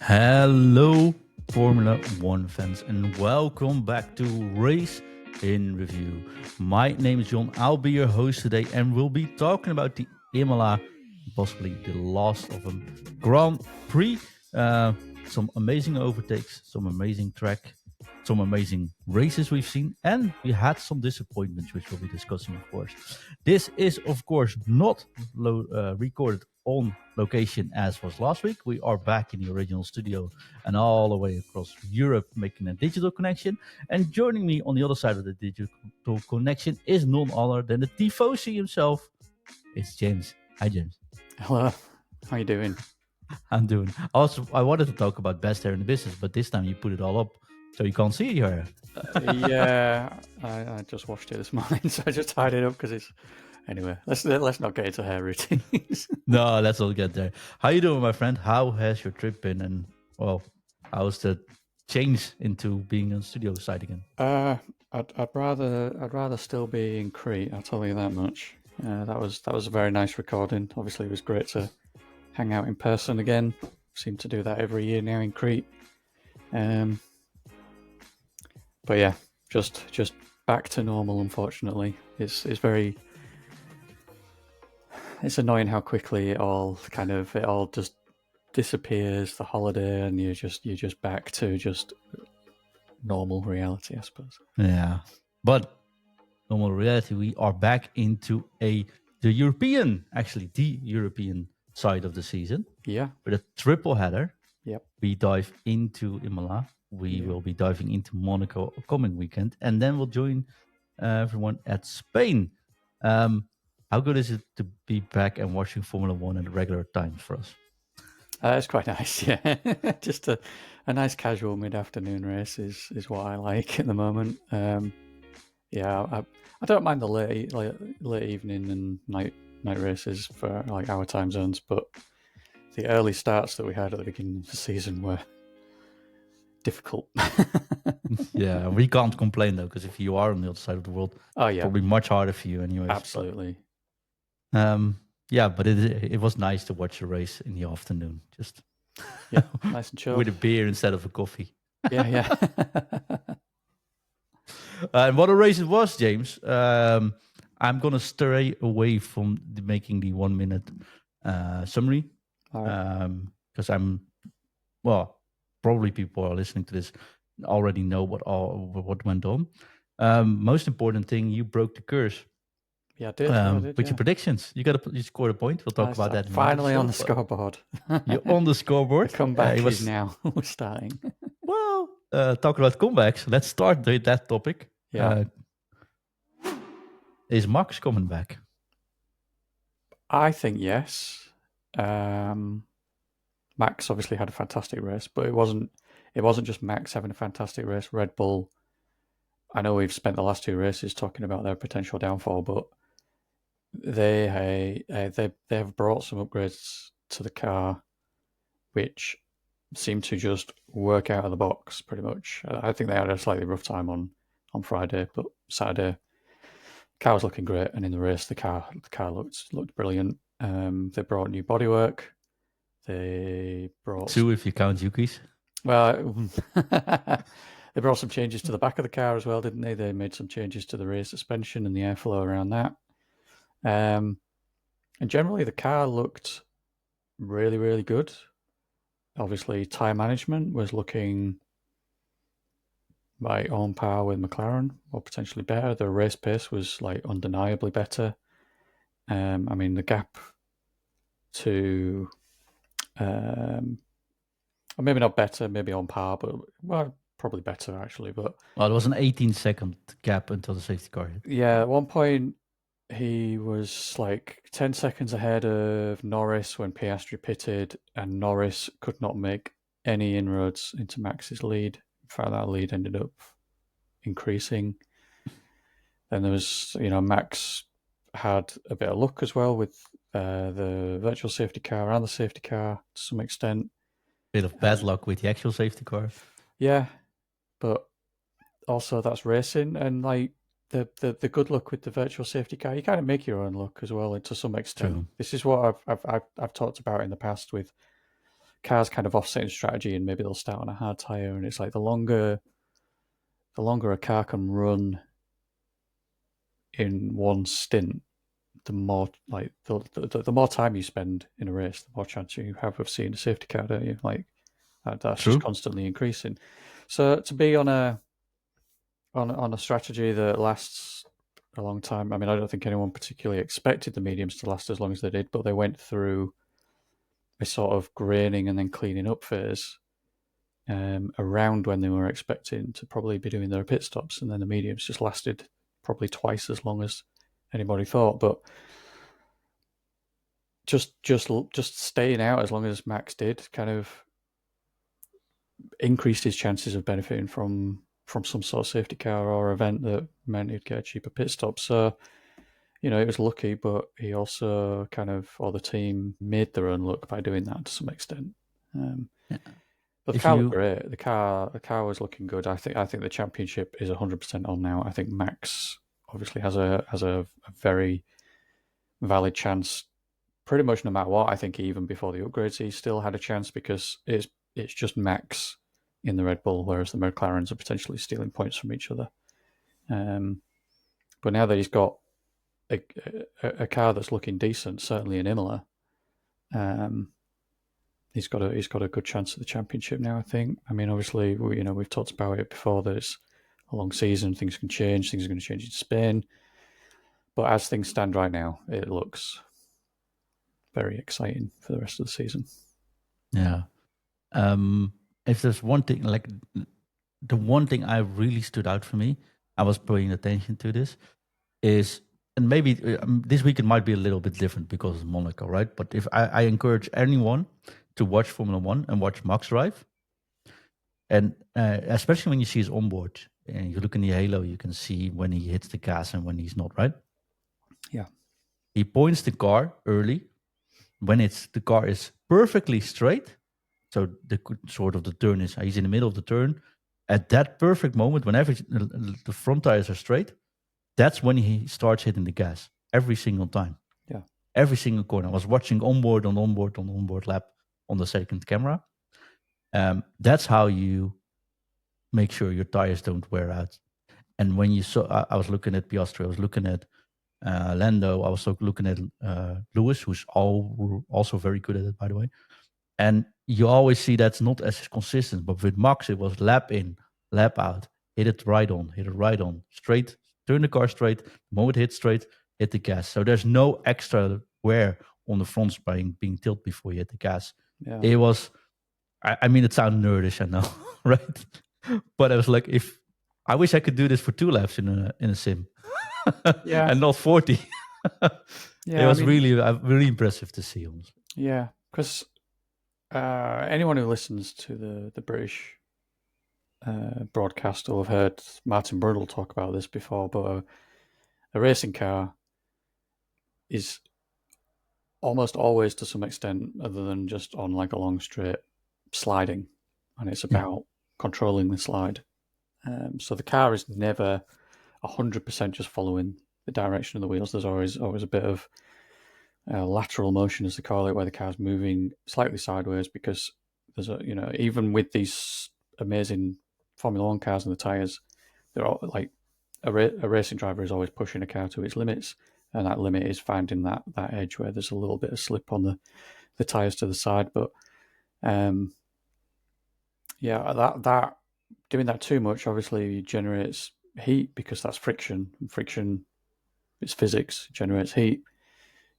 Hello, Formula One fans, and welcome back to Race in Review. My name is John. I'll be your host today, and we'll be talking about the Imola, possibly the last of a Grand Prix. Some amazing overtakes, some amazing track, some amazing races we've seen, and we had some disappointments, which we'll be discussing, of course. This is, of course, not recorded on location as was last week. We are back in the original studio and all the way across Europe making a digital connection. And joining me on the other side of the digital connection is none other than the Tifosi himself. It's James. Hi, James. Hello. How you doing? I'm doing. Also, I wanted to talk about best hair in the business, but this time you put it all up, so you can't see your hair. Yeah, I just watched it this morning, so I just tied it up because it's. Anyway, let's not get into hair routines. No, let's not get there. How you doing, my friend? How has your trip been? And well, how's the change into being on studio side again? I'd rather still be in Crete. I'll tell you that much. That was a very nice recording. Obviously, it was great to hang out in person again. Seem to do that every year now in Crete. But yeah, just back to normal. Unfortunately, it's very. It's annoying how quickly it all just disappears. The holiday, and you're just back to just normal reality, I suppose. Yeah, but normal reality, we are back into the European side of the season. Yeah. With a triple header. Yep. We dive into Imola. We will be diving into Monaco coming weekend, and then we'll join everyone at Spain. How good is it to be back and watching Formula One at regular times for us? It's quite nice, yeah. Just a nice casual mid-afternoon race is what I like at the moment. Yeah, I don't mind the late evening and night races for like our time zones, but the early starts that we had at the beginning of the season were difficult. Yeah, we can't complain though, because if you are on the other side of the world, probably much harder for you anyway. Absolutely. Yeah, but it was nice to watch a race in the afternoon, just nice and chill with a beer instead of a coffee. Yeah. And what a race it was, James. I'm gonna stray away from making the 1 minute summary, because probably people are listening to this already know what went on. Most important thing, you broke the curse. Yeah, I did. With your predictions, you scored a point. We'll talk about that. Finally on the scoreboard. You're on the scoreboard. The comeback is now starting. Well, talking about comebacks, let's start with that topic. Yeah. Is Max coming back? I think yes. Max obviously had a fantastic race, but it wasn't just Max having a fantastic race. Red Bull, I know we've spent the last two races talking about their potential downfall, but they have brought some upgrades to the car, which seem to just work out of the box pretty much. I think they had a slightly rough time on Friday, but Saturday, the car was looking great, and in the race, the car looked brilliant. They brought new bodywork. They brought two if you count Yuki's. Well, they brought some changes to the back of the car as well, didn't they? They made some changes to the rear suspension and the airflow around that. And generally, the car looked really, really good. Obviously, tyre management was looking like on par with McLaren, or potentially better. The race pace was like undeniably better. I mean, the gap to maybe not better, maybe on par, but probably better actually. But it was an 18-second gap until the safety car hit. Yeah, at one point he was like 10 seconds ahead of Norris when Piastri pitted, and Norris could not make any inroads into Max's lead. In fact, that lead ended up increasing. Then there was, Max had a bit of luck as well with the virtual safety car and the safety car to some extent. Bit of bad luck with the actual safety car. Yeah, but also that's racing, and like the good luck with the virtual safety car, you kind of make your own luck as well to some extent. True. This is what I've talked about in the past with car's kind of offsetting strategy, and maybe they'll start on a hard tire, and it's like the longer a car can run in one stint, the more like the more time you spend in a race, the more chance you have of seeing a safety car, don't you? Like that's just True. constantly increasing. So to be on a strategy that lasts a long time, I mean, I don't think anyone particularly expected the mediums to last as long as they did, but they went through a sort of graining and then cleaning up phase around when they were expecting to probably be doing their pit stops, and then the mediums just lasted probably twice as long as anybody thought. But just staying out as long as Max did kind of increased his chances of benefiting from some sort of safety car or event that meant he'd get a cheaper pit stop. So, you know, it was lucky, but he also kind of, or the team made their own luck by doing that to some extent. Yeah. But the If car looked you, great. The car was looking good. I think the championship is 100% on now. I think Max obviously has a very valid chance, pretty much no matter what. I think even before the upgrades, he still had a chance because it's just Max in the Red Bull, whereas the McLarens are potentially stealing points from each other. But now that he's got a car that's looking decent, certainly in Imola, he's got a good chance at the championship now. I think. I mean, obviously, we've talked about it before that it's a long season. Things can change. Things are going to change in Spain. But as things stand right now, it looks very exciting for the rest of the season. yeah. If there's one thing, like the one thing I really stood out for me, I was paying attention to this, is, and maybe this week it might be a little bit different because of Monaco, right? But if I encourage anyone to watch Formula One and watch Max drive, and especially when you see his onboard and you look in the halo, you can see when he hits the gas and when he's not, right? Yeah. He points the car early when the car is perfectly straight. So the sort of the turn is, he's in the middle of the turn. At that perfect moment, whenever the front tires are straight, that's when he starts hitting the gas every single time. Yeah. Every single corner. I was watching onboard lap on the second camera. That's how you make sure your tires don't wear out. And when you saw, I was looking at Piastri, I was looking at Lando, I was looking at Lewis, who's also very good at it, by the way. And you always see that's not as consistent. But with Max, it was lap in, lap out, hit it right on, straight, turn the car straight. The moment it hits straight, hit the gas. So there's no extra wear on the front spring being tilted before you hit the gas. Yeah. It was, I mean, it sounds nerdish, I know, right? But I was like, if I wish I could do this for 2 laps in a sim, Yeah. and not 40. Yeah. It was really impressive to see, honestly. Yeah, because anyone who listens to the British broadcast will have heard Martin Brundle talk about this before, but a racing car is almost always, to some extent, other than just on like a long straight, sliding, and it's Yeah. about controlling the slide. So the car is never 100% just following the direction of the wheels. There's always a bit of lateral motion, as they call it, where the car's moving slightly sideways because there's even with these amazing Formula One cars and the tires, they're all like a racing driver is always pushing a car to its limits, and that limit is finding that edge where there's a little bit of slip on the tires to the side. But that doing that too much obviously generates heat because that's friction. Friction, it's physics, generates heat.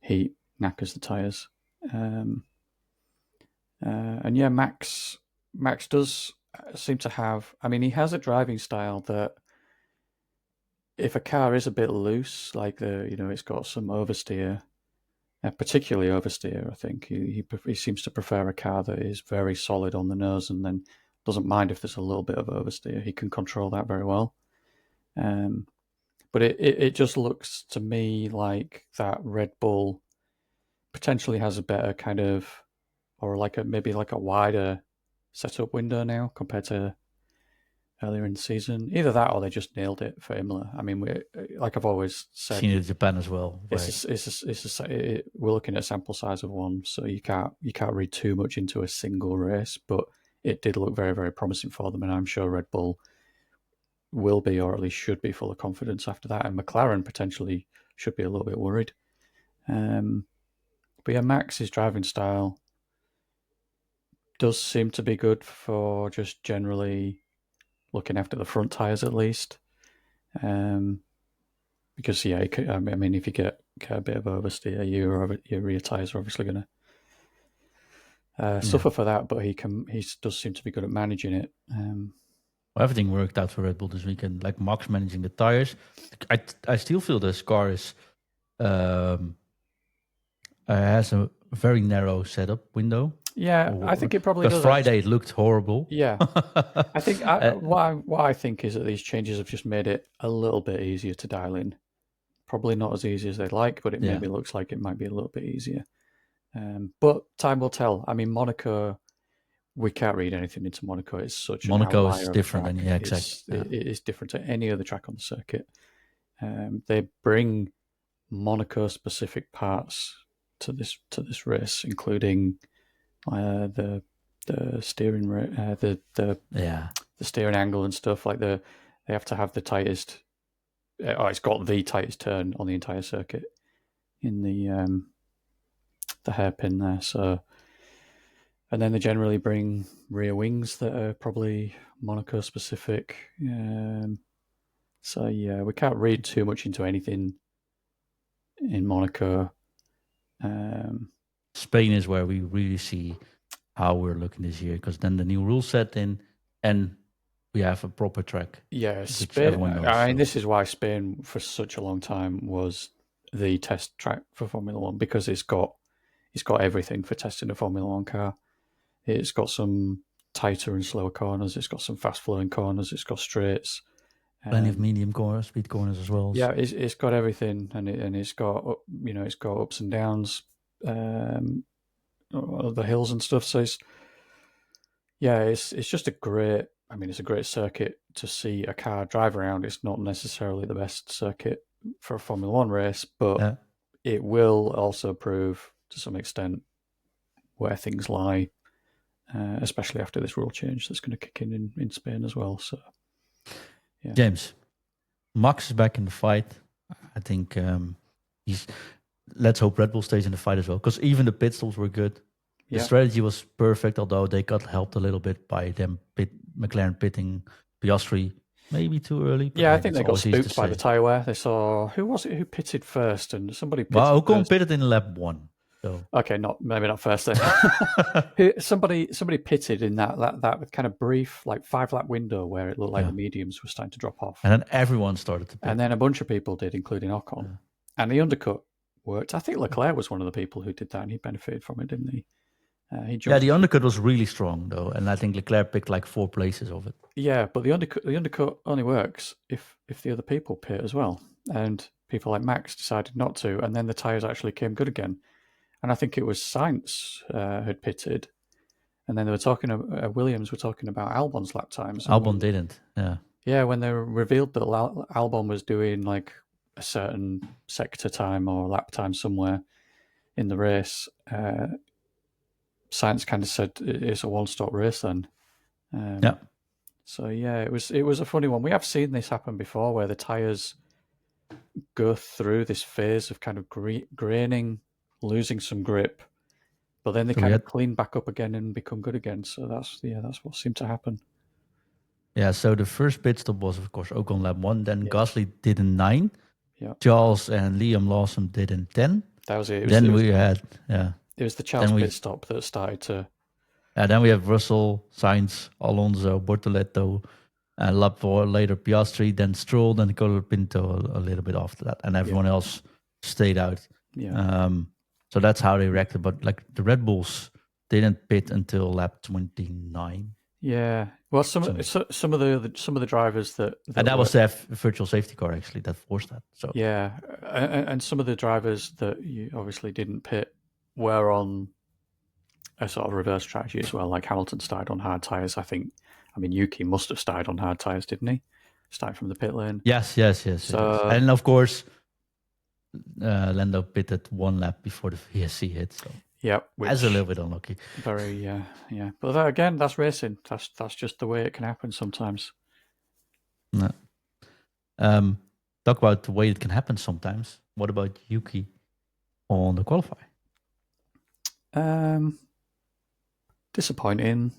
Heat knackers the tires. And yeah, Max does seem to have. I mean, he has a driving style that, if a car is a bit loose, like it's got some oversteer, particularly oversteer. I think he seems to prefer a car that is very solid on the nose and then doesn't mind if there's a little bit of oversteer. He can control that very well. But it just looks to me like that Red Bull potentially has a better kind of, or maybe like a wider setup window now compared to earlier in the season. Either that or they just nailed it for Imola. I mean, like I've always said, Seen it in Japan as well. Right? We're looking at a sample size of one, so you can't read too much into a single race, but it did look very, very promising for them, and I'm sure Red Bull will be, or at least should be, full of confidence after that, and McLaren potentially should be a little bit worried. But yeah, Max's driving style does seem to be good for just generally looking after the front tyres, at least. Because yeah, I mean, if you get a bit of oversteer, your rear tyres are obviously going to suffer for that. But he does seem to be good at managing it. Everything worked out for Red Bull this weekend. Like Max managing the tires. I still feel this car is has a very narrow setup window. Yeah, I think it probably does. Because Friday it looked horrible. Yeah, I think what I think is that these changes have just made it a little bit easier to dial in. Probably not as easy as they'd like, but it maybe looks like it might be a little bit easier. But time will tell. I mean, Monaco, we can't read anything into Monaco. It's such Monaco an outlier is different. track. Yeah, exactly. It is different to any other track on the circuit. They bring Monaco-specific parts to this race, including the steering the steering angle and stuff. Like they have to have the tightest. It's got the tightest turn on the entire circuit in the hairpin there. So, and then they generally bring rear wings that are probably Monaco specific. So yeah, we can't read too much into anything in Monaco. Spain is where we really see how we're looking this year, because then the new rules set in and we have a proper track. Yeah, Spain. I mean, this is why Spain for such a long time was the test track for Formula One, because it's got everything for testing a Formula One car. It's got some tighter and slower corners. It's got some fast flowing corners. It's got straights. Plenty of medium corners, speed corners as well. Yeah, it's got everything, and it's got it's got ups and downs, the hills and stuff. So it's just a great. I mean, it's a great circuit to see a car drive around. It's not necessarily the best circuit for a Formula One race, but it will also prove to some extent where things lie, especially after this rule change that's going to kick in Spain as well. So, yeah. James, Max is back in the fight. I think let's hope Red Bull stays in the fight as well, because even the pit stops were good. The strategy was perfect, although they got helped a little bit by them McLaren pitting Piastri maybe too early. Yeah, I think they got spooked by the tyre wear. They saw, who was it who pitted first, and somebody pitted Well, Ocon pitted in lap 1. So. Okay, maybe not first then. somebody pitted in that kind of brief, like 5-lap window where it looked like the mediums were starting to drop off. And then everyone started to pit. And then a bunch of people did, including Ocon. Yeah. And the undercut worked. I think Leclerc was one of the people who did that, and he benefited from it, didn't he? The undercut was really strong, though, and I think Leclerc picked like 4 places of it. Yeah, but the undercut only works if the other people pit as well, and people like Max decided not to, and then the tyres actually came good again. And I think it was Sainz had pitted, and then they were talking. Williams were talking about Albon's lap times. Albon didn't. Yeah, when they revealed that Albon was doing like a certain sector time or lap time somewhere in the race, Sainz kind of said it's a one-stop race then. So yeah, it was a funny one. We have seen this happen before, where the tyres go through this phase of kind of graining, losing some grip, but then they kind of clean back up again and become good again. So that's what seemed to happen. Yeah. So the first pit stop was, of course, Ocon lap 1. Then Gasly did in 9. Yeah. Charles and Liam Lawson did in 10. That was it. It was the Charles pit stop that started to. Then we have Russell, Sainz, Alonso, Bortoletto, and lap 4 later Piastri, then Stroll, then Colapinto a little bit after that, and everyone else stayed out. Yeah. So that's how they reacted. But like the Red Bulls didn't pit until lap 29. Yeah. Well, some of the drivers that was the virtual safety car actually that forced that. So yeah, and some of the drivers that you obviously didn't pit were on a sort of reverse strategy as well. Like Hamilton started on hard tyres. I mean, Yuki must have started on hard tyres, didn't he? Starting from the pit lane. Yes. So And of course, Lando pitted 1 lap before the VSC hit, so yeah, that's a little bit unlucky. Very yeah. But that, again, that's racing. That's just the way it can happen sometimes. No. Talk about the way it can happen sometimes. What about Yuki on the qualify? Disappointing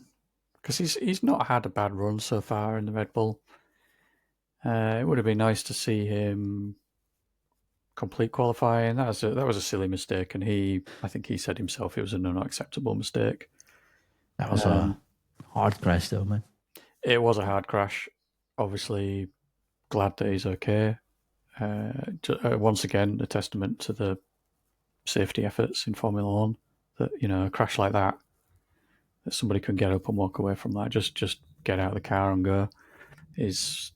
because he's not had a bad run so far in the Red Bull. It would have been nice to see him complete qualifying. That was a silly mistake, and I think he said himself it was an unacceptable mistake. That was a hard crash, though, man. It was a hard crash. Obviously, glad that he's okay. Once again, a testament to the safety efforts in Formula One. That a crash like that somebody can get up and walk away from that. Just get out of the car and go is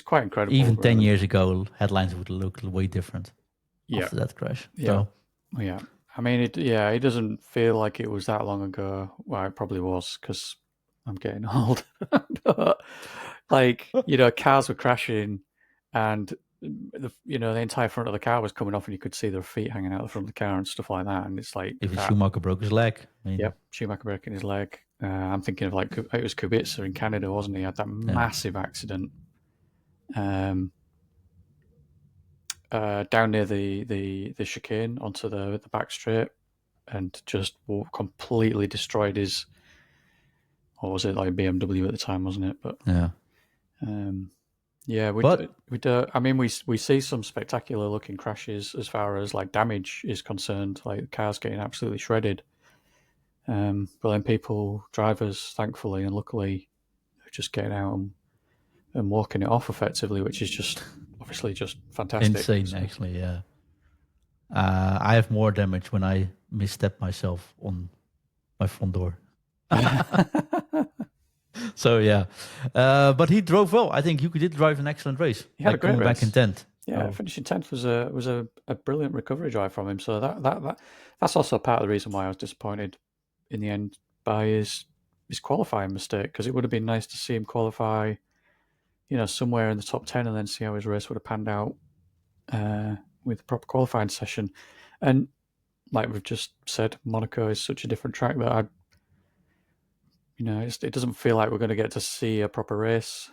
quite incredible. Even 10 years ago, headlines would look way different after that crash. Yeah. I mean, it doesn't feel like it was that long ago. Well, it probably was because I'm getting old. But, cars were crashing and the entire front of the car was coming off and you could see their feet hanging out the front of the car and stuff like that. And it's like... Even Schumacher broke his leg. Yep, Schumacher broking his leg. I'm thinking of it was Kubica in Canada, wasn't he? He had that massive accident down near the chicane onto the back straight and just completely destroyed his... What was it, like BMW at the time, wasn't it? But we see some spectacular looking crashes as far as like damage is concerned, like the cars getting absolutely shredded. But then drivers, thankfully and luckily, are just getting out and walking it off effectively, which is just obviously just fantastic. Insane, actually, yeah. I have more damage when I misstep myself on my front door. So yeah, but he drove well. I think Yuki did drive an excellent race. He had a great race. Back in 10th. Yeah, finishing 10th was a brilliant recovery drive from him. So that's also part of the reason why I was disappointed in the end by his qualifying mistake, because it would have been nice to see him qualify, somewhere in the top 10 and then see how his race would have panned out with the proper qualifying session. And like we've just said, Monaco is such a different track that it doesn't feel like we're going to get to see a proper race.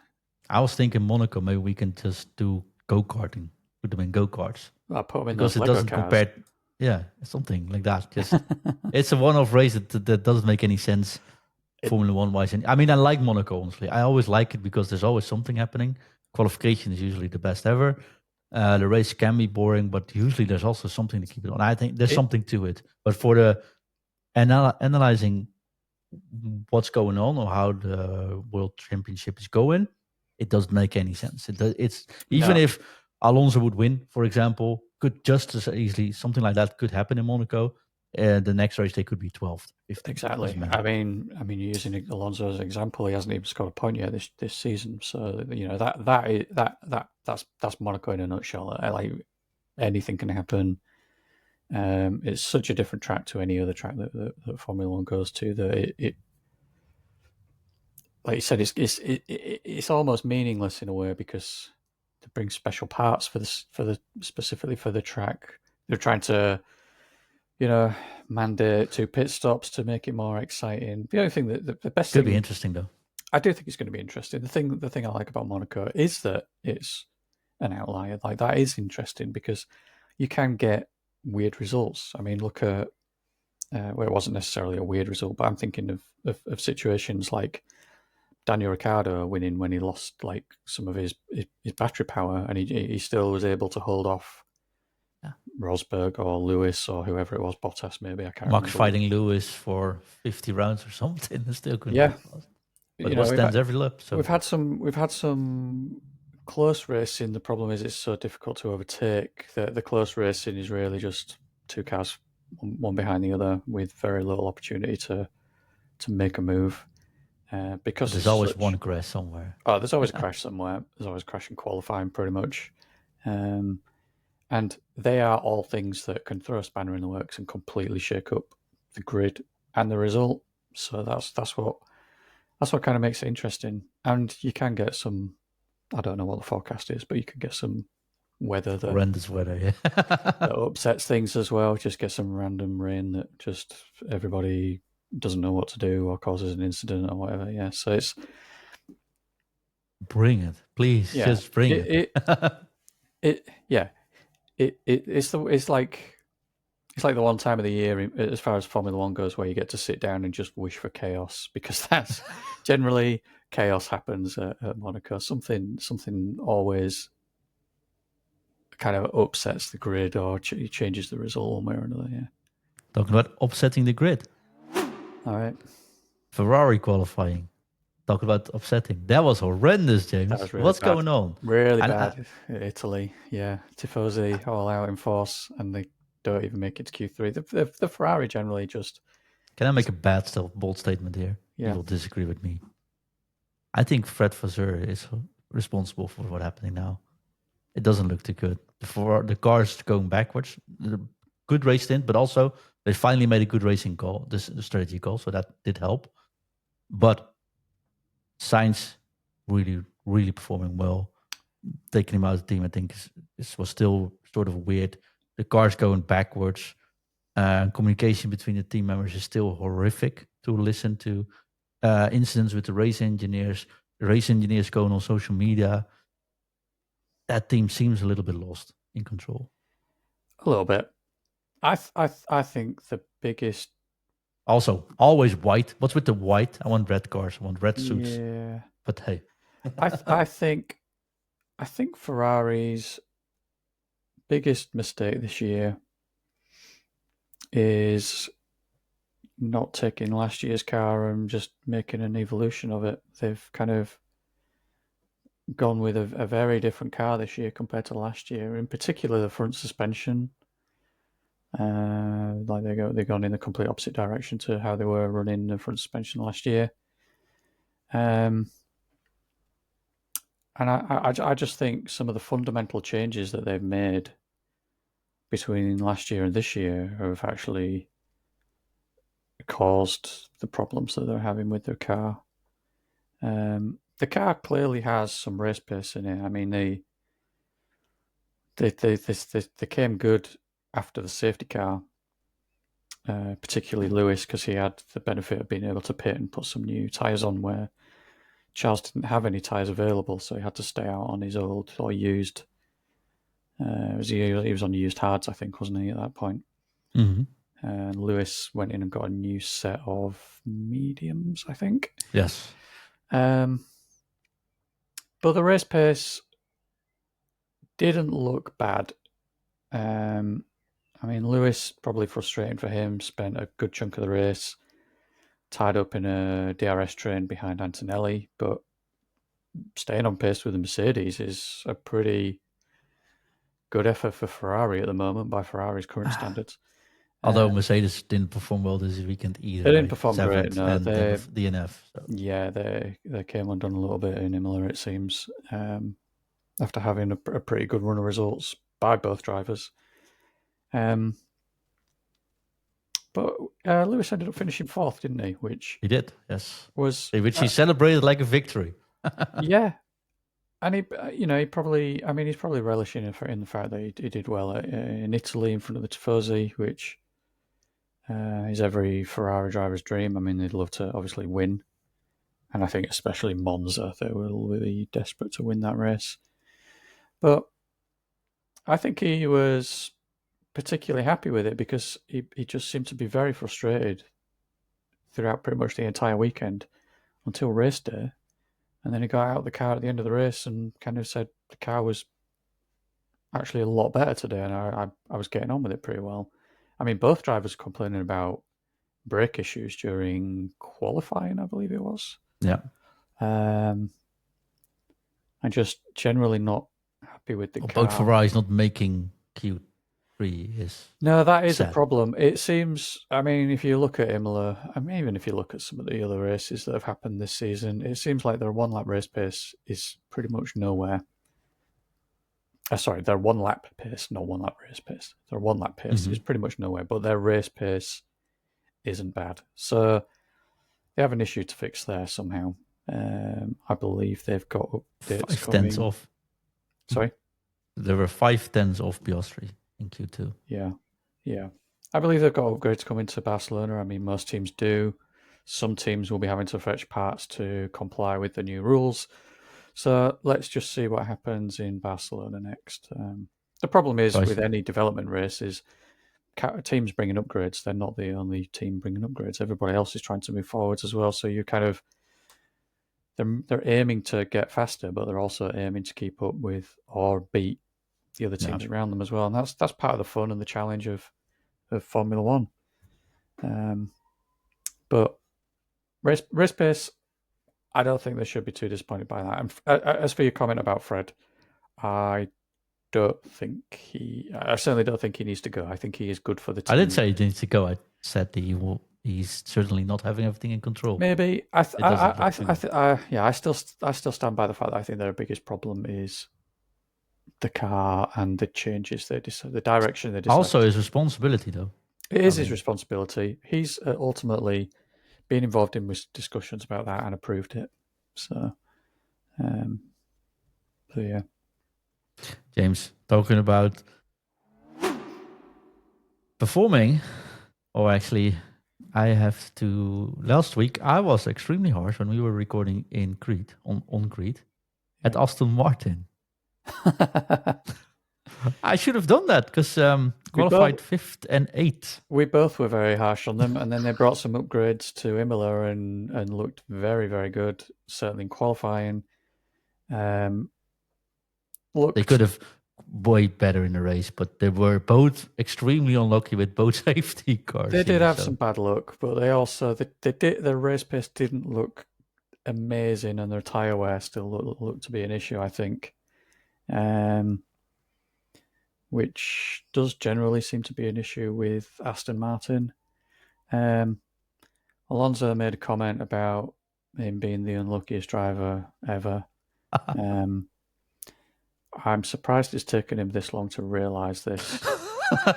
I was thinking Monaco, maybe we can just do go-karting, put them in go-karts. I'll put them in because those it Lego doesn't cars. compare. Yeah, something like that. Just it's a one-off race that doesn't make any sense Formula One wise. And I mean, I like Monaco, honestly. I always like it because there's always something happening. Qualification is usually the best ever. The race can be boring, but usually there's also something to keep it on. I think there's something to it. But for the analyzing what's going on or how the World Championship is going, it doesn't make any sense. It's even if Alonso would win, for example, could just as easily something like that could happen in Monaco. The next race they could be 12th. Exactly. I mean, you're using Alonso as an example. He hasn't even scored a point yet this season. So that's Monaco in a nutshell. Like anything can happen. It's such a different track to any other track that Formula One goes to that it like you said, it's almost meaningless in a way because they bring special parts for the specifically for the track. They're trying to, mandate 2 pit stops to make it more exciting. The only thing that the best could thing, be interesting though. I do think it's going to be interesting. The thing I like about Monaco is that it's an outlier. Like that is interesting because you can get weird results. I mean, look at well, it wasn't necessarily a weird result, but I'm thinking of situations like Daniel Ricciardo winning when he lost like some of his battery power, and he still was able to hold off Rosberg or Lewis or whoever it was, Bottas maybe. I can't remember. Max fighting Lewis for 50 rounds or something. It still couldn't. Yeah, but it was stands every lap. So we've had some close racing. The problem is it's so difficult to overtake. The close racing is really just 2 cars, one behind the other, with very little opportunity to make a move. Because there's always one crash somewhere. Oh, there's always a crash somewhere. There's always a crash in qualifying, pretty much. And they are all things that can throw a spanner in the works and completely shake up the grid and the result. So that's what kind of makes it interesting. And you can get some, I don't know what the forecast is, but you can get some weather that Horrendous weather, yeah. that upsets things as well. Just get some random rain that just everybody doesn't know what to do or causes an incident or whatever. Yeah, so it's Bring it, please. yeah, Just bring it. it's like the one time of the year, as far as Formula One goes, where you get to sit down and just wish for chaos, because that's generally chaos happens at Monaco. Something always kind of upsets the grid or changes the result one way or another. Yeah. Talking about upsetting the grid. All right. Ferrari qualifying. Talk about upsetting. That was horrendous, James. That was really What's bad. going on? Really bad. Italy, yeah. Tifosi all out in force, and they don't even make it to Q3. The Ferrari generally just... Can I make a bold statement here? Yeah. You will disagree with me. I think Fred Vasseur is responsible for what's happening now. It doesn't look too good. The cars going backwards. Good race stint, but also they finally made a good racing call, this strategy call, so that did help. But Sainz really, really performing well. Taking him out of the team, I think, was still sort of weird. The cars going backwards. Communication between the team members is still horrific to listen to. Incidents with the race engineers going on social media. That team seems a little bit lost in control. A little bit. I think the biggest... Also, always white. What's with the white? I want red cars. I want red suits. Yeah. But hey. I think Ferrari's biggest mistake this year is not taking last year's car and just making an evolution of it. They've kind of gone with a very different car this year compared to last year. In particular, the front suspension. Like they've gone in the complete opposite direction to how they were running the front suspension last year. And I just think some of the fundamental changes that they've made between last year and this year have actually caused the problems that they're having with their car. The car clearly has some race pace in it. I mean, they came good after the safety car, particularly Lewis, because he had the benefit of being able to pit and put some new tyres on where Charles didn't have any tyres available, so he had to stay out on his old or used. He was on used hards, I think, wasn't he, at that point? Mm-hmm. And Lewis went in and got a new set of mediums, I think. Yes. But the race pace didn't look bad. I mean, Lewis, probably frustrating for him, spent a good chunk of the race tied up in a DRS train behind Antonelli, but staying on pace with the Mercedes is a pretty good effort for Ferrari at the moment by Ferrari's current standards. Although Mercedes didn't perform well this weekend either. They didn't perform great, no. And DNF. So. Yeah, they came undone a little bit in Imola, it seems, after having a pretty good run of results by both drivers. But Lewis ended up finishing fourth, didn't he? Which he did, yes. Which he celebrated like a victory. Yeah. And he's probably relishing in the fact that he did well in Italy in front of the Tifosi, which is every Ferrari driver's dream. I mean, they'd love to obviously win. And I think especially Monza, they will be desperate to win that race. But I think he was particularly happy with it because he just seemed to be very frustrated throughout pretty much the entire weekend until race day. And then he got out of the car at the end of the race and kind of said the car was actually a lot better today, and I was getting on with it pretty well. I mean, both drivers complaining about brake issues during qualifying, I believe it was. Yeah. And just generally not happy with the car. Both Ferrari's not making Q3 is... No, that is sad. a problem. It seems, I mean, if you look at Imola, I mean, even if you look at some of the other races that have happened this season, it seems like their one-lap race pace is pretty much nowhere. Sorry, their one-lap pace, not one-lap race pace. Their one-lap pace is pretty much nowhere, but their race pace isn't bad. So they have an issue to fix there somehow. I believe they've got updates 5 coming. tenths off. Sorry? There were 5 tenths off Piastri in Q2. Yeah. I believe they've got upgrades coming to Barcelona. I mean, most teams do. Some teams will be having to fetch parts to comply with the new rules. So let's just see what happens in Barcelona next. The problem is with any development race is teams bringing upgrades. They're not the only team bringing upgrades. Everybody else is trying to move forwards as well. So you kind of they're aiming to get faster, but they're also aiming to keep up with or beat the other teams around them as well. And that's part of the fun and the challenge of Formula One. But race pace, I don't think they should be too disappointed by that. And as for your comment about Fred, I certainly don't think he needs to go. I think he is good for the team. I didn't say he needs to go. I said that he's certainly not having everything in control. Maybe I still stand by the fact that I think their biggest problem is the car and the changes they decide, the direction they decide. Also his responsibility, though. It is his responsibility. He's ultimately been involved in discussions about that and approved it. So yeah. James, talking about performing, or actually, last week I was extremely harsh when we were recording in Crete, on Crete, at Aston Martin. I should have done that because qualified 5th and 8th. We both were very harsh on them, and then they brought some upgrades to Imola and looked very, very good, certainly in qualifying. They could have way better in the race, but they were both extremely unlucky with both safety cars. They did have some bad luck, but they also their race pace didn't look amazing, and their tyre wear still looked to be an issue, I think. Which does generally seem to be an issue with Aston Martin. Alonso made a comment about him being the unluckiest driver ever. I'm surprised it's taken him this long to realise this.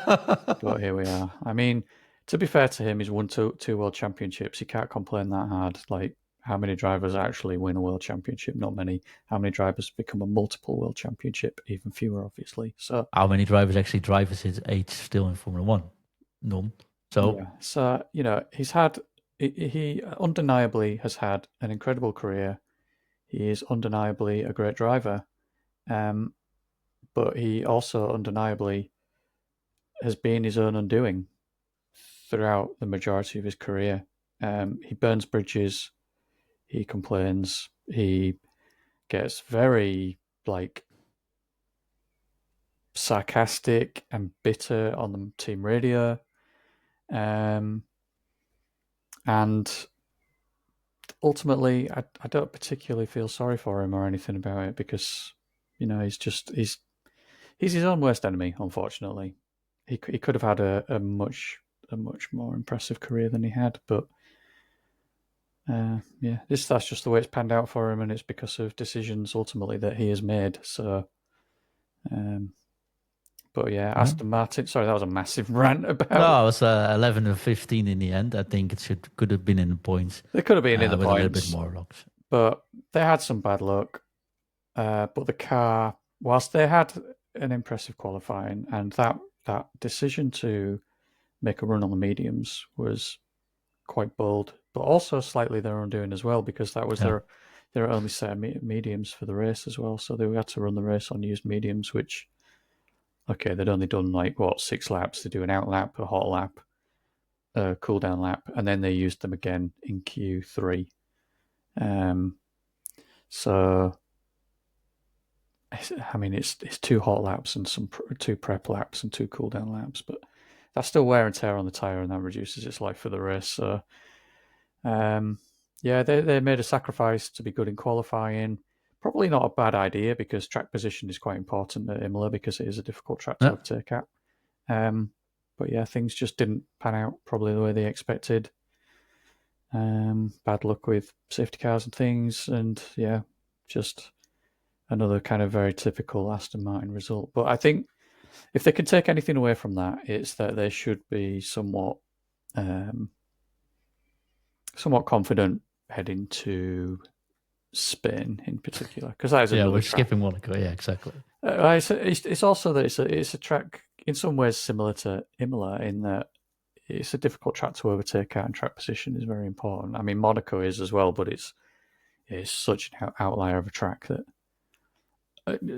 But here we are. I mean, to be fair to him, he's won two world championships. He can't complain that hard. Like, how many drivers actually win a world championship? Not many. How many drivers become a multiple world championship? Even fewer, obviously. So, how many drivers actually drive at his age still in Formula One? None. So, yeah. So, he undeniably has had an incredible career. He is undeniably a great driver. But he also undeniably has been his own undoing throughout the majority of his career. He burns bridges. He complains. He gets very sarcastic and bitter on the team radio, and ultimately, I don't particularly feel sorry for him or anything about it because he's his own worst enemy. Unfortunately, he could have had a much more impressive career than he had, but. That's just the way it's panned out for him, and it's because of decisions ultimately that he has made. So, but yeah, Aston Martin. Sorry, that was a massive rant about. No, it was 11 and 15 in the end. I think it could have been in the points. They could have been in the with points, a little bit more luck. But they had some bad luck. But the car, whilst they had an impressive qualifying, and that decision to make a run on the mediums was quite bold, but also slightly their undoing as well, because that was their only set of mediums for the race as well. So they had to run the race on used mediums, which, okay, they'd only done 6 laps. They do an out lap, a hot lap, a cool down lap, and then they used them again in Q3. So, I mean, it's 2 hot laps and 2 prep laps and 2 cool down laps, but that's still wear and tear on the tyre, and that reduces its life for the race. So, they made a sacrifice to be good in qualifying. Probably not a bad idea because track position is quite important at Imola because it is a difficult track to overtake at. But yeah, things just didn't pan out probably the way they expected. Bad luck with safety cars and things, and yeah, just another kind of very typical Aston Martin result. But I think if they can take anything away from that, it's that they should be somewhat somewhat confident heading to Spain in particular, because that is another we're track. skipping Monaco. Yeah, exactly. It's also that it's a track in some ways similar to Imola in that it's a difficult track to overtake at, and track position is very important. I mean, Monaco is as well, but it's such an outlier of a track that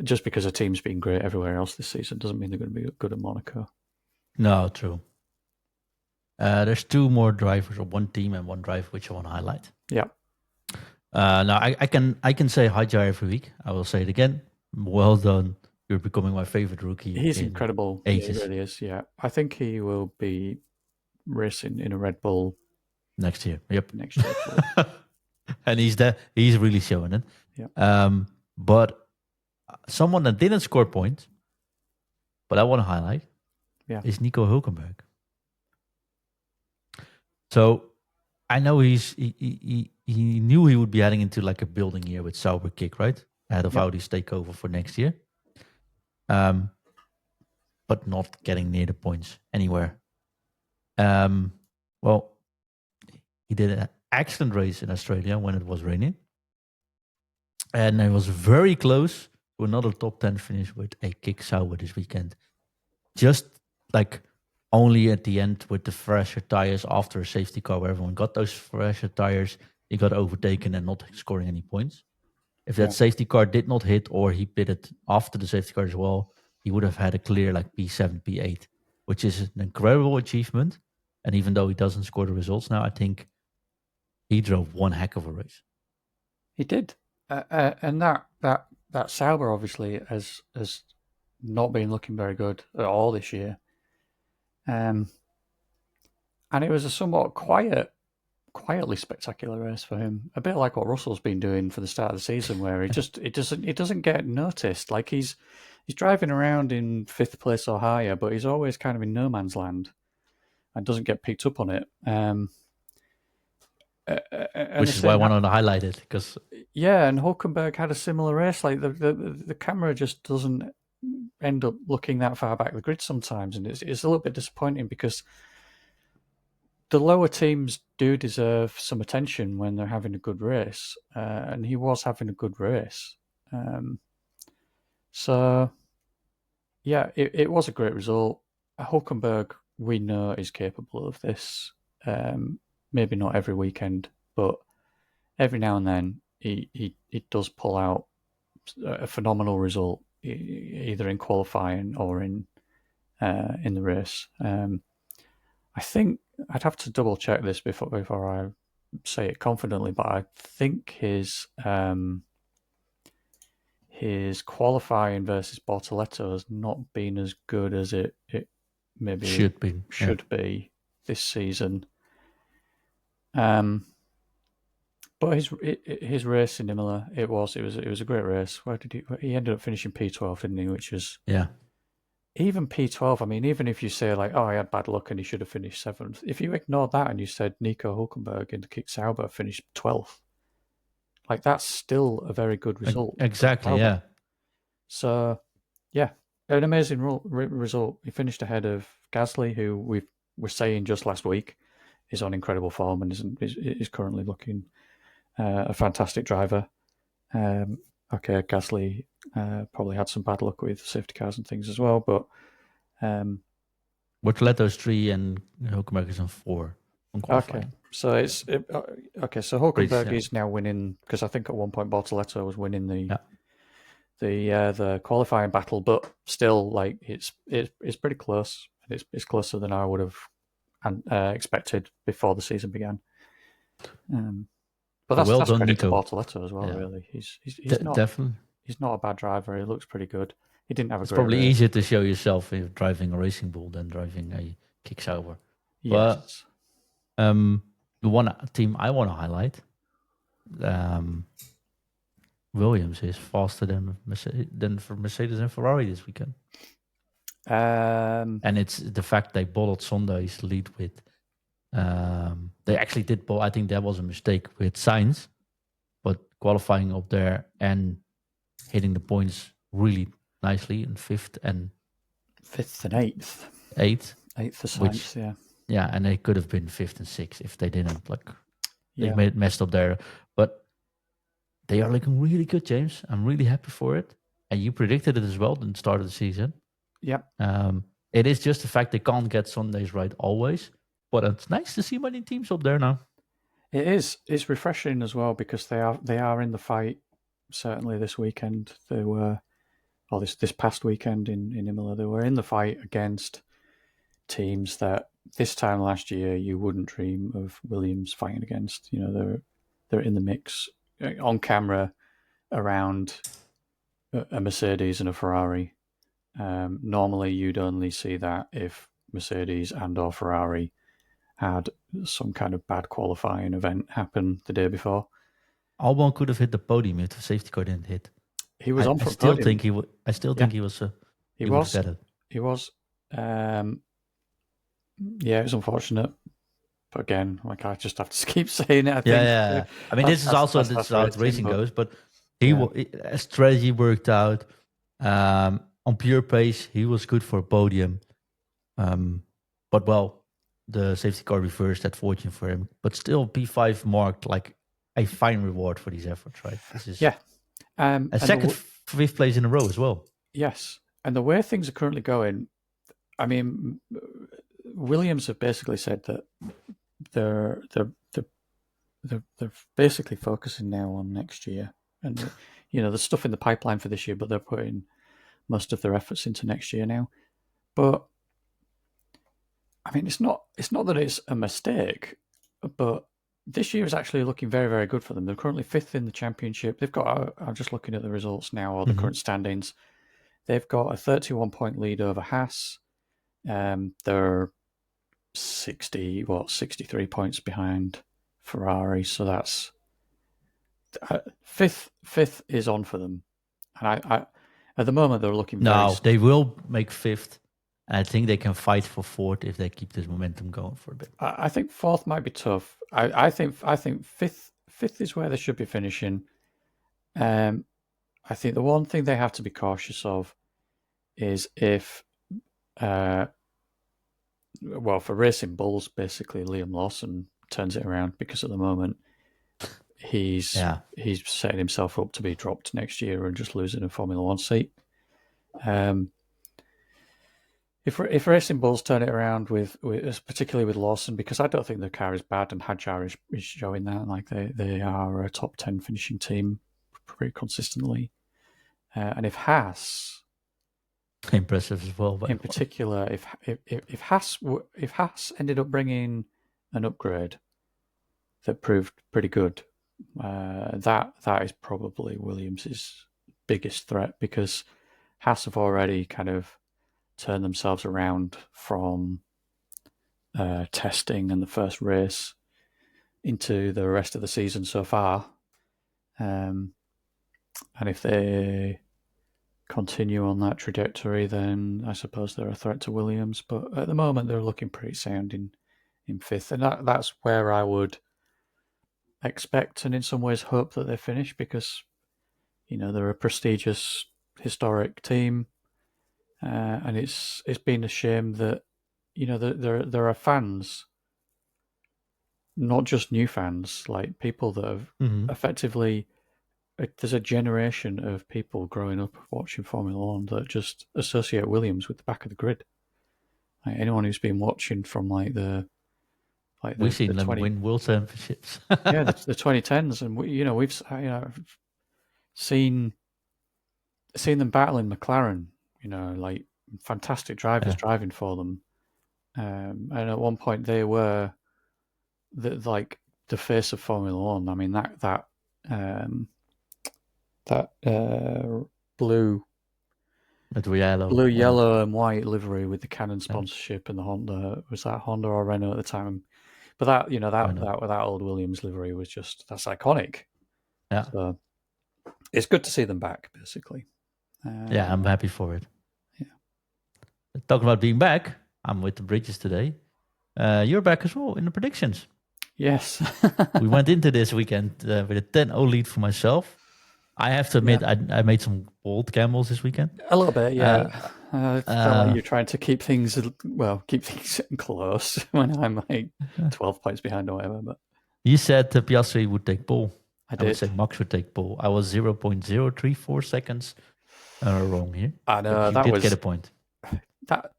just because a team's been great everywhere else this season doesn't mean they're going to be good at Monaco. No, true. There's two more drivers, or one team and one driver, which I want to highlight. Yeah. Now I can say Hadjar every week. I will say it again. Well done. You're becoming my favorite rookie. He's incredible. Ages. Yeah, he really is. Yeah, I think he will be racing in a Red Bull next year. Yep, next year. And he's there. He's really showing it. Yeah. But someone that didn't score points, but I want to highlight, is Nico Hulkenberg. So I know he knew he would be heading into like a building year with Sauber kick, right? Ahead of Audi's takeover for next year. But not getting near the points anywhere. Well, he did an excellent race in Australia when it was raining. And it was very close to another top 10 finish with a kick Sauber this weekend. Just like only at the end with the fresher tires after a safety car where everyone got those fresher tires, he got overtaken and not scoring any points. If that safety car did not hit or he pitted after the safety car as well, he would have had a clear like P7, P8, which is an incredible achievement. And even though he doesn't score the results now, I think he drove one heck of a race. He did. And that Sauber obviously has not been looking very good at all this year. And it was a somewhat quietly spectacular race for him. A bit like what Russell's been doing for the start of the season, where it doesn't get noticed. Like he's driving around in 5th place or higher, but he's always kind of in no man's land and doesn't get picked up on it. Which is why I wanted to highlight it, because and Hulkenberg had a similar race. Like the camera just doesn't end up looking that far back the grid sometimes, and it's a little bit disappointing because the lower teams do deserve some attention when they're having a good race, and he was having a good race. So yeah, it was a great result. Hulkenberg, we know, is capable of this. Maybe not every weekend, but every now and then he does pull out a phenomenal result, either in qualifying or in the race. I think I'd have to double check this before I say it confidently, but I think his qualifying versus Bortoleto has not been as good as it maybe should be this season. But his race in Imola, it was a great race. Where did he ended up finishing P12, didn't he? Which is even P12. I mean, even if you say like, oh, he had bad luck and he should have finished 7th. If you ignored that and you said Nico Hulkenberg and Kick Sauber finished 12th, like that's still a very good result. Exactly. Yeah. So, yeah, an amazing result. He finished ahead of Gasly, who we were saying just last week is on incredible form and is currently looking a fantastic driver. Okay, Gasly probably had some bad luck with safety cars and things as well, but Bortoletto's 3 and Hulkenberg is on 4 on qualifying. Okay, so So Hulkenberg is now winning, because I think at one point Bortoletto was winning the qualifying battle, but still, like it's pretty close. It's closer than I would have expected before the season began. But that's done, credit Nico. to Bortoletto as well. Yeah. Really, he's not definitely. He's not a bad driver. He looks pretty good. He didn't have a. It's great probably race. easier to show yourself if driving a racing bull than driving a Kick Sauber. Yes. But the one team I want to highlight, Williams is faster than for Mercedes and Ferrari this weekend. And it's the fact they bottled Sunday's lead with. They actually did. I think that was a mistake with Sainz, but qualifying up there and hitting the points really nicely in 5th and 8th. 8th for Sainz, and they could have been 5th and 6th if they didn't They Yeah. made it messed up there, but they are looking really good, James. I'm really happy for it. And you predicted it as well at the start of the season. Yep. It is just the fact they can't get Sundays right always, but it's nice to see many teams up there now. It is. It's refreshing as well because they are in the fight. Certainly this weekend they were, or this past weekend in Imola, they were in the fight against teams that this time last year you wouldn't dream of Williams fighting against. You know, they're in the mix on camera around a Mercedes and a Ferrari. Normally, you'd only see that if Mercedes and or Ferrari had some kind of bad qualifying event happen the day before. Albon could have hit the podium if the safety car didn't hit. He was on I front still podium. think he would. I still think he was. He would have was. got it. He was. Yeah, it was unfortunate. But again, like I just have to keep saying it. I think. Yeah. I mean, this is how racing goes. But a strategy worked out. On pure pace, he was good for a podium. But the safety car reversed that fortune for him. But still, P5 marked like a fine reward for these efforts, right? This is a second fifth place in a row as well. Yes, and the way things are currently going, I mean, Williams have basically said that they're basically focusing now on next year, and there's stuff in the pipeline for this year, but they're putting most of their efforts into next year now. But I mean, it's not that it's a mistake, but this year is actually looking very, very good for them. They're currently fifth in the championship. They've got, I'm just looking at the results now, or the current standings. They've got a 31-point lead over Haas. They're 63 points behind Ferrari. So that's fifth is on for them. And I at the moment they're looking they will make fifth. I think they can fight for fourth if they keep this momentum going for a bit. I think fourth might be tough. I think fifth is where they should be finishing. I think the one thing they have to be cautious of is if, for Racing Bulls, basically Liam Lawson turns it around, because at the moment he's setting himself up to be dropped next year and just losing a Formula One seat. If Racing Bulls turn it around with particularly with Lawson, because I don't think the car is bad and Hadjar is showing that, like they are a top 10 finishing team pretty consistently, and if Haas, impressive as well, in particular, if Haas ended up bringing an upgrade that proved pretty good, that is probably Williams's biggest threat, because Haas have already kind of turn themselves around from testing and the first race into the rest of the season so far. And if they continue on that trajectory, then I suppose they're a threat to Williams. But at the moment, they're looking pretty sound in fifth. And that's where I would expect and in some ways hope that they finish, because, they're a prestigious, historic team. And it's been a shame that there are fans, not just new fans, like people that have effectively. There's a generation of people growing up watching Formula One that just associate Williams with the back of the grid. Like anyone who's been watching from we've seen them win world championships. Yeah, the 2010s, and we've seen them battling McLaren. Like fantastic drivers driving for them. And at one point they were the face of Formula One. I mean, that blue, yellow and white livery with the Canon sponsorship and the Honda, was that Honda or Renault at the time? But that old Williams livery was that's iconic. Yeah. So it's good to see them back, basically. I'm happy for it. Talking about being back, I'm with the Bridges today. You're back as well in the predictions. Yes. We went into this weekend with a 10-0 lead for myself. I have to admit, I made some bold gambles this weekend. A little bit, yeah. I felt like you're trying to keep things close when I'm like 12 points behind or whatever. But You said Piastri would take pole. I I would did. say Max would take pole. I was 0.034 seconds wrong here. I But know you that did was get a point. that.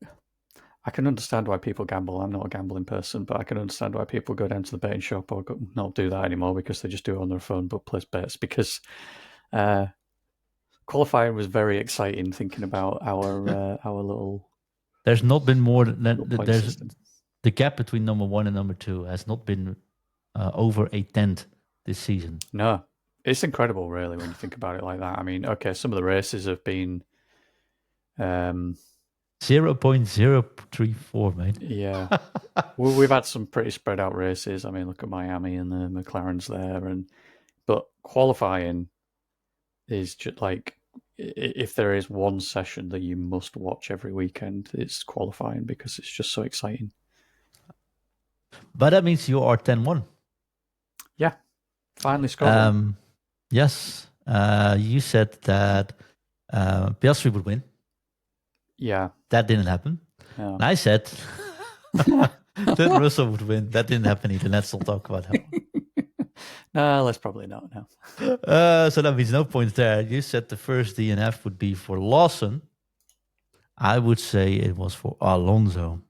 I can understand why people gamble. I'm not a gambling person, but I can understand why people go down to the betting shop or not do that anymore because they just do it on their phone but place bets. Because qualifying was very exciting. Thinking about our little There's not been more than point there's system. the gap between number 1 and number 2 has not been over a tenth this season. No, it's incredible, really, when you think about it like that. I mean, okay, some of the races have been 0.034, mate. yeah. We've had some pretty spread out races. I mean, look at Miami and the McLarens there, but qualifying is just like if there is one session that you must watch every weekend, it's qualifying because it's just so exciting. But that means you are 10-1. Yeah, finally scored. Yes, you said that Piastri would win. Yeah, That didn't happen. no. And I said that Russell would win. That didn't happen either. Let's not talk about that one. No, let's probably not now. So that means no points there. You said the first DNF would be for Lawson. I would say it was for Alonso,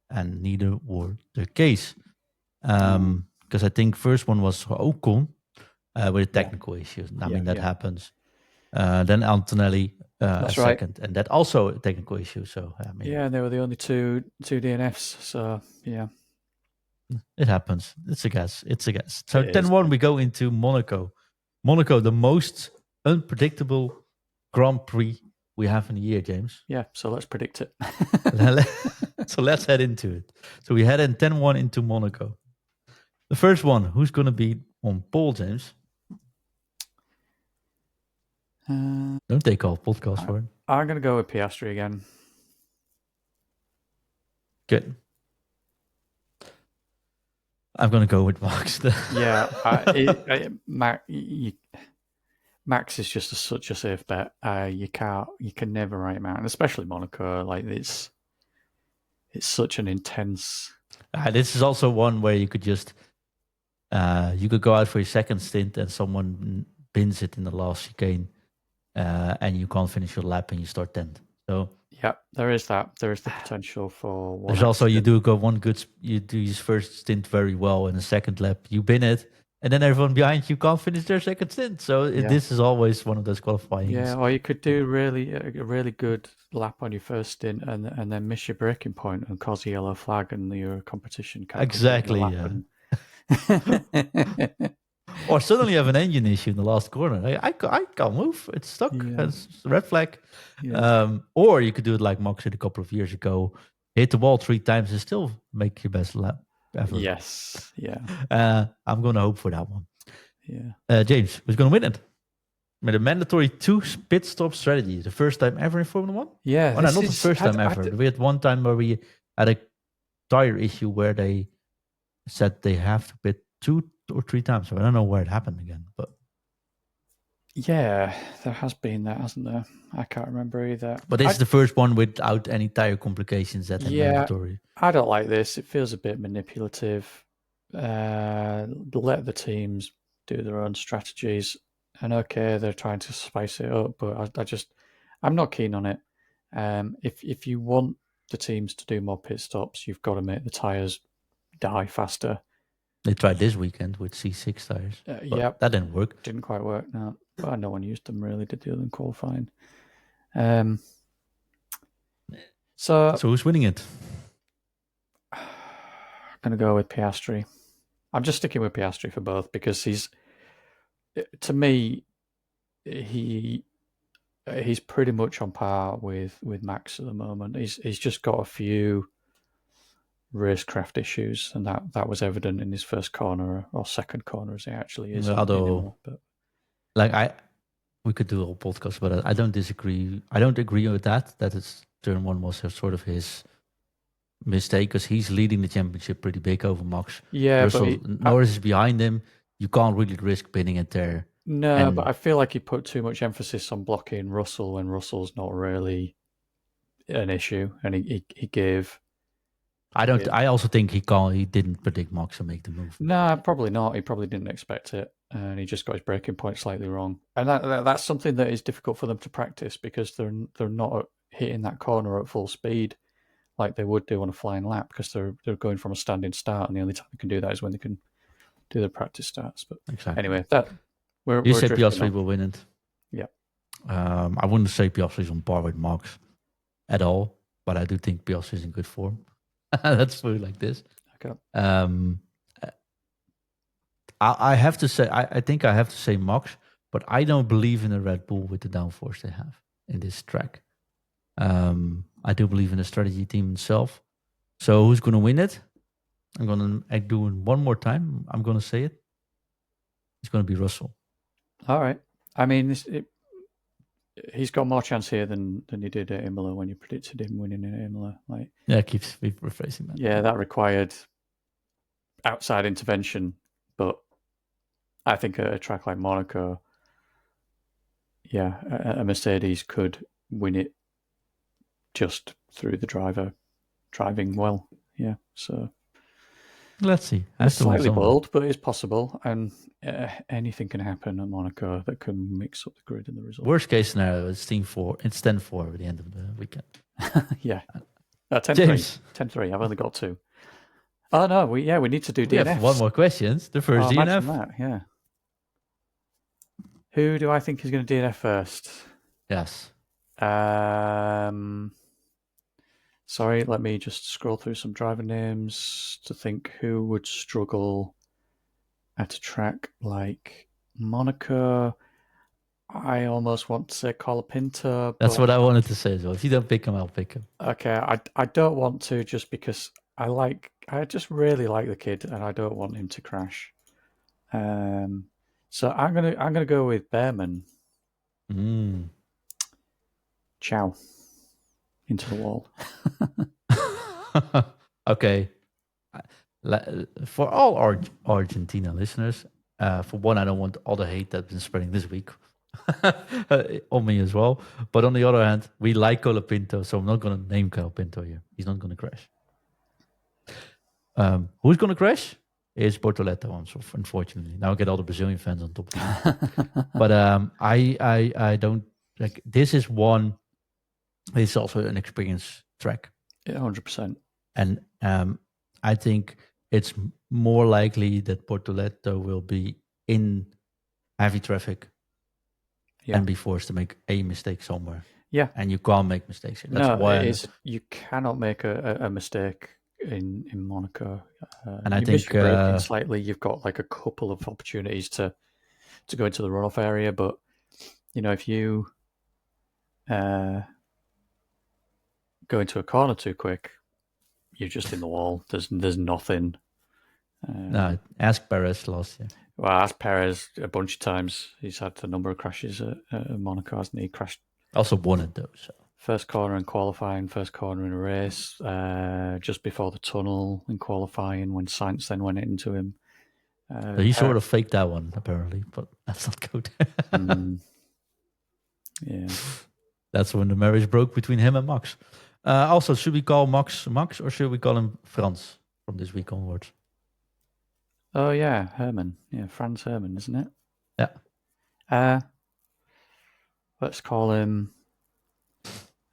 and neither were the case. Because I think first one was for Ocon with a technical issue. I mean, that happens. Then Antonelli That's second, and that also a technical issue. So I mean, yeah, they were the only two DNFs. So yeah, it happens. It's a guess. So It 10-1, we go into Monaco. Monaco, the most unpredictable Grand Prix we have in the year, James. Yeah, so let's predict it. So let's head into it. So we head in 10-1 into Monaco. The first one, who's going to be on pole, James? Don't take off podcast for it. I'm going to go with Piastri again. Good. I'm going to go with Max. Yeah, Max is just such a safe bet. You can never write him out, and especially Monaco. Like it's such an intense. This is also one where you could just you could go out for your second stint and someone bins it in the last chicane, and you can't finish your lap and you start 10th. So yeah, there is that. There is the potential for one. There's also you do go one good. You do your first stint very well in the second lap. You bin it, and then everyone behind you can't finish their second stint. So this is always one of those qualifying. Yeah, or you could do a really good lap on your first stint and then miss your braking point and cause a yellow flag and your competition can't exactly. Yeah. Or suddenly you have an engine issue in the last corner. I can't move. It's stuck. Yeah. It's a red flag. Yeah. Or you could do it like Max did a couple of years ago. Hit the wall 3 times and still make your best lap ever. Yes. Yeah. I'm going to hope for that one. Yeah. James, who's going to win it? With a mandatory 2 pit stop strategy. The first time ever in Formula 1? Yeah. Well, no, not the first time ever. We had one time where we had a tire issue where they said they have to pit 2 or 3 times. So I don't know where it happened again. But yeah, there has been that, hasn't there? I can't remember either. But this is the first one without any tire complications at the mandatory. I don't like this. It feels a bit manipulative. Let the teams do their own strategies. And okay, they're trying to spice it up, but I'm not keen on it. If you want the teams to do more pit stops, you've got to make the tires die faster. They tried this weekend with C6 tires. Yeah, that didn't work. Didn't quite work. No, well, no one used them really, did the other than qualifying. So who's winning it? I'm going to go with Piastri. I'm just sticking with Piastri for both because to me, he's pretty much on par with Max at the moment. He's just got a few racecraft issues, and that was evident in his first corner or second corner as he actually is. Although, we could do a whole podcast, but I don't disagree. I don't agree with that. That is turn 1 was sort of his mistake because he's leading the championship pretty big over Max. Yeah, Norris is behind him. You can't really risk pinning it there. No, but I feel like he put too much emphasis on blocking Russell when Russell's not really an issue, and he gave I don't. Yeah. I also think he can't. He didn't predict Max to make the move. No, probably not. He probably didn't expect it, and he just got his braking point slightly wrong. And that's something that is difficult for them to practice because they're not hitting that corner at full speed like they would do on a flying lap because they're going from a standing start, and the only time they can do that is when they can do their practice starts. But Exactly. anyway, that we're You say drifting Piastri on. will win it. Yeah. I wouldn't say Piastri is on par with Max at all, but I do think Piastri is in good form. Let's put it like this. Okay. I have to say, I think I have to say Max, but I don't believe in a Red Bull with the downforce they have in this track. I do believe in the strategy team itself. So who's going to win it? I'm going to do it one more time. I'm going to say it. It's going to be Russell. All right. I mean, he's got more chance here than he did at Imola when you predicted him winning at Imola. Yeah, keep rephrasing that. Yeah, that required outside intervention, but I think at a track like Monaco, yeah, a Mercedes could win it just through the driver driving well. Yeah, so let's see. It's slightly bold, but it's possible, and anything can happen at Monaco that can mix up the grid and the result. Worst case scenario, it's 10-4 at the end of the weekend. Yeah, 10-3. 10-3. I've only got 2. Oh no, we need to do DNF. Have one more question. The first DNF. That, yeah. Who do I think is going to DNF first? Yes. Sorry, let me just scroll through some driver names to think who would struggle at a track like Monaco. I almost want to say Colapinto. That's what I wanted to say as well. If you don't pick him, I'll pick him. Okay, I don't want to just because I just really like the kid and I don't want him to crash. So I'm gonna go with Behrman. Ciao. Into the wall. Okay. For all Argentina listeners, for one, I don't want all the hate that's been spreading this week on me as well. But on the other hand, we like Colapinto, so I'm not going to name Colapinto here. He's not going to crash. Who's going to crash? Is Bortoleto, unfortunately. Now I get all the Brazilian fans on top of me. But I don't like this is one. It's also an experience track. Yeah, 100%. And I think it's more likely that Bortoleto will be in heavy traffic and be forced to make a mistake somewhere. Yeah. And you can't make mistakes. That's why you cannot make a mistake in Monaco. And I think miss your braking slightly. You've got like a couple of opportunities to go into the runoff area, but if you go into a corner too quick, you're just in the wall. There's nothing. No, ask Perez last year. Well, ask Perez a bunch of times. He's had a number of crashes at Monaco, hasn't he? Crashed. Also won it though. So. First corner in qualifying, first corner in a race, just before the tunnel in qualifying when Sainz then went into him. So he sort of faked that one apparently, but that's not good. Yeah. That's when the marriage broke between him and Max. Also, should we call Max or should we call him Frans from this week onwards? Oh, yeah, Herman. Yeah, Franz Herman, isn't it? Yeah. Let's call him,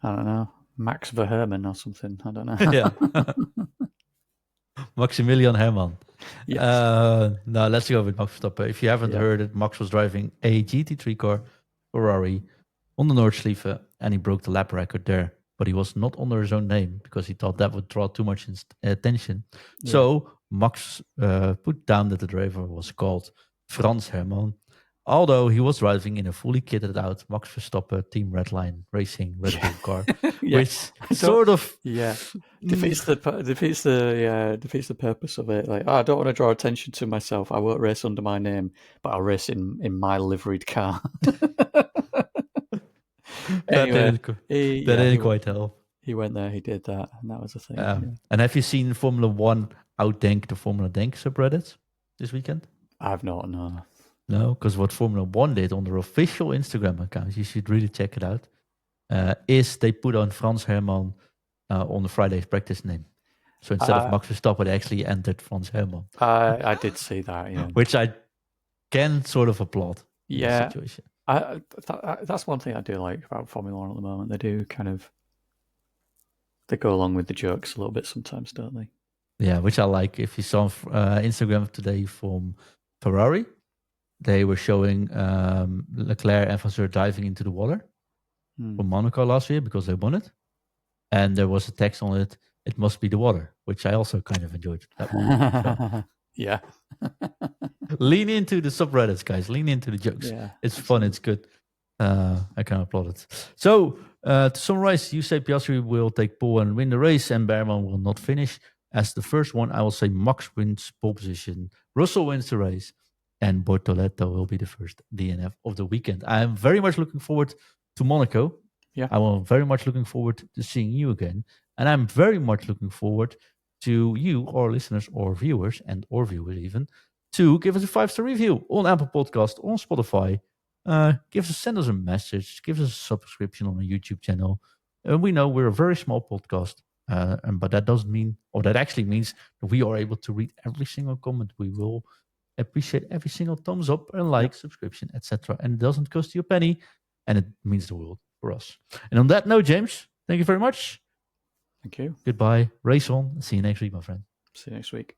I don't know, Max Verherman or something. I don't know. Yeah. Maximilian Herman. Yes. No, let's go with Max Verstappen. If you haven't heard it, Max was driving a GT3 car, Ferrari, on the Nordschleife, and he broke the lap record there. But he was not under his own name because he thought that would draw too much attention. Yeah. So Max put down that the driver was called Frans Herman, although he was driving in a fully kitted out Max Verstappen Team Redline Racing Red Bull car, which sort of defeats the purpose of it. Like, I don't want to draw attention to myself. I won't race under my name, but I'll race in my liveried car. Anyway, that didn't quite help. He went there, he did that, and that was the thing. And have you seen Formula One outdank the Formula Dank subreddits this weekend? I've not, no. No, because what Formula One did on their official Instagram account, you should really check it out, is they put on Frans Herman on the Friday's practice name. So instead of Max Verstappen, they actually entered Franz Hermann. I did see that, yeah. Which I can sort of applaud in this situation. That's one thing I do like about Formula One at the moment. They go along with the jokes a little bit sometimes, don't they? Yeah, which I like. If you saw Instagram today from Ferrari, they were showing Leclerc and Vasseur diving into the water from Monaco last year because they won it. And there was a text on it, "It must be the water," which I also kind of enjoyed. That one. Yeah. Lean into the subreddits, guys. Lean into the jokes. Yeah, it's fun. It's good. I can applaud it. So, to summarize, you say Piastri will take pole and win the race, and Behrman will not finish. As the first one, I will say Max wins pole position, Russell wins the race, and Bortoleto will be the first DNF of the weekend. I am very much looking forward to Monaco. Yeah. I'm very much looking forward to seeing you again. And I'm very much looking forward to you, or listeners, or viewers, or viewers even, to give us a 5-star review on Apple Podcast, on Spotify. Send us a message, give us a subscription on a YouTube channel. We know we're a very small podcast, but that doesn't mean, or that actually means that we are able to read every single comment. We will appreciate every single thumbs up, and like, subscription, etc. And it doesn't cost you a penny, and it means the world for us. And on that note, James, thank you very much. Thank you. Goodbye. Race on. See you next week, my friend. See you next week.